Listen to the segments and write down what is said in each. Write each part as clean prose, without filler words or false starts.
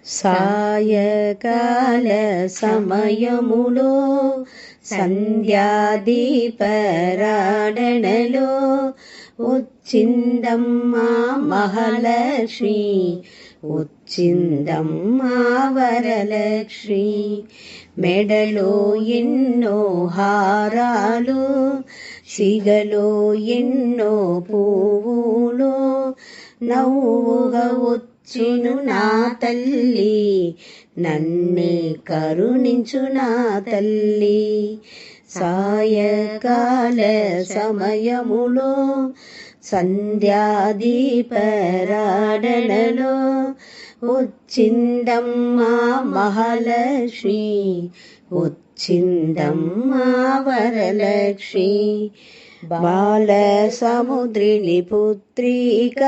సాయకాల సమయములో సంధ్యాదీపారాధనలో వచ్చిందమ్మా మహాలక్ష్మి, వచ్చిందమ్మా వరలక్ష్మి. మెడలో ఎన్నో హారాలు, సిగలో ఎన్నో పువ్వులు, నవ్వుగా వచ్చును నా తల్లి, నన్నే కరుణించు నా తల్లి. సాయకాల సమయములో సంధ్యాదీపారాధనలో వచ్చిందమ్మా మహాలక్ష్మి, వచ్చిందమ్మా వరలక్ష్మి. బాల సముద్రిని పుత్రిక,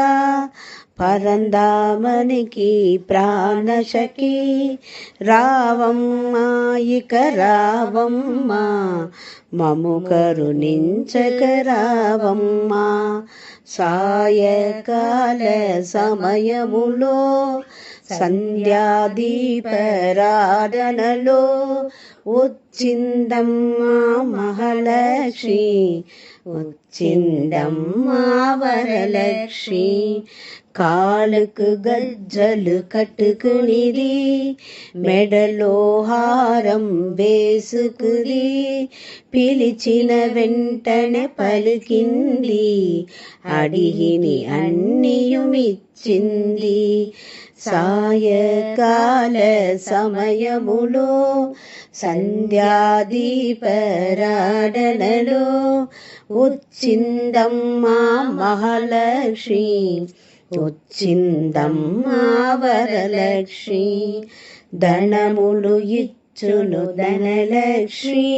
పరందామనికి ప్రాణశకి, రావమ్మా ఇక రావమ్మా, మము కరుణించక రావమ్మా. సాయకాల సమయములో సంధ్యాదీపారాధనలో వచ్చిందమ్మా మహాలక్ష్మి, వచ్చిందమ్మా వరలక్ష్మి. కాలుకు గజ్జలు కట్టుకునిది, మెడలో హారం వేసుకుది, పిలిచిన వెంటనే పలికింది, అడిగిని అన్నియుమిచ్చింది. సాయకాల సమయములో సంధ్యాదీపారాధనలో వచ్చిందమ్మా మహాలక్ష్మి, వచ్చిందమ్మా వరలక్ష్మి. ధనములు ఇచ్చును ధనలక్ష్మి,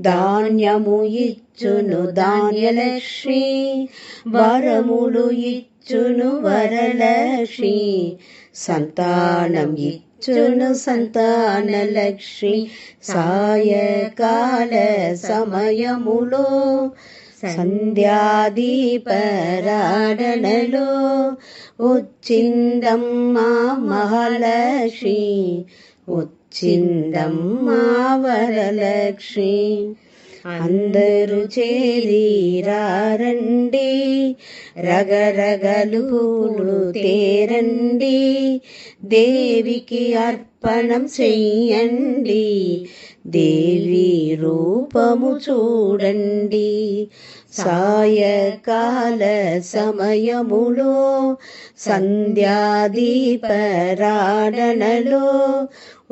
ధాన్యము ఇచ్చును ధాన్యలక్ష్మి, వరములు ఇచ్చును వరలక్ష్మి, సంతానం ఇచ్చును సంతానలక్ష్మి. సాయకాల సమయములో సంధ్యాదీపారాధనలో వచ్చిందమ్మా మహాలక్ష్మి, వచ్చిందమ్మా వరలక్ష్మి. అందరూ చేరి రండి, రగరగలు పూలు తేరండి, దేవికి అర్పణం చెయ్యండి, దేవి రూపము చూడండి. సాయకాల సమయములో సంధ్యాదీపారాధనలో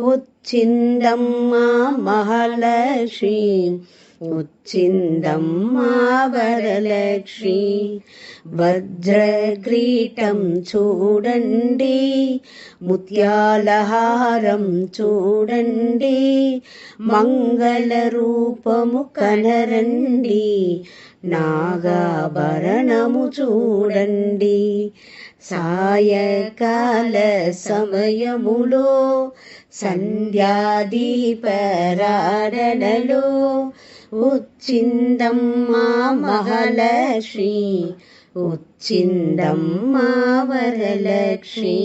వచ్చిందమ్మా మహాలక్ష్మి, వచ్చిందమ్మా వరలక్ష్మి. వజ్రగ్రీటం చూడండి, ముత్యాల హారం చూడండి, మంగళ రూపము కనరండి, నాగాభరణము చూడండి. సాయకాల సమయములో సంధ్యాదీపారాధనలో వచ్చిందమ్మా మహాలక్ష్మి, వచ్చిందమ్మా వరలక్ష్మి,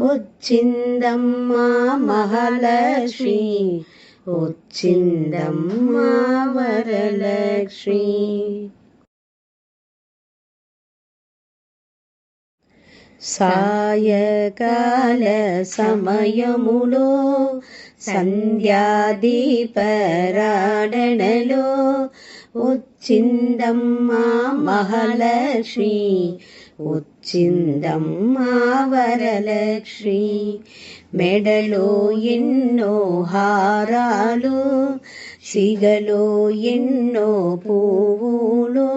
వచ్చిందమ్మా మహాలక్ష్మి, వచ్చిందమ్మా వరలక్ష్మి. సాయకాల సమయములో సంధ్యాదీపారాధనలో వచ్చిందమ్మా మహాలక్ష్మి, వచ్చిందమ్మా వరలక్ష్మి. మెడలో ఎన్నో హారాలు, సిగలో ఎన్నో పువ్వులు,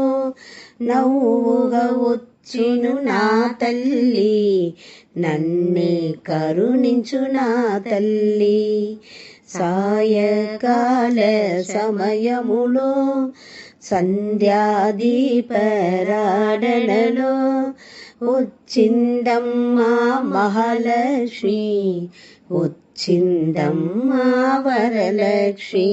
నవ్వుగా వచ్చును నా తల్లి, నన్నే కరుణించు నా తల్లి. సాయకాల సమయములో సంధ్యాదీపారాధనలో వచ్చిందమ్మా మహాలక్ష్మి, వచ్చిందమ్మా వరలక్ష్మి.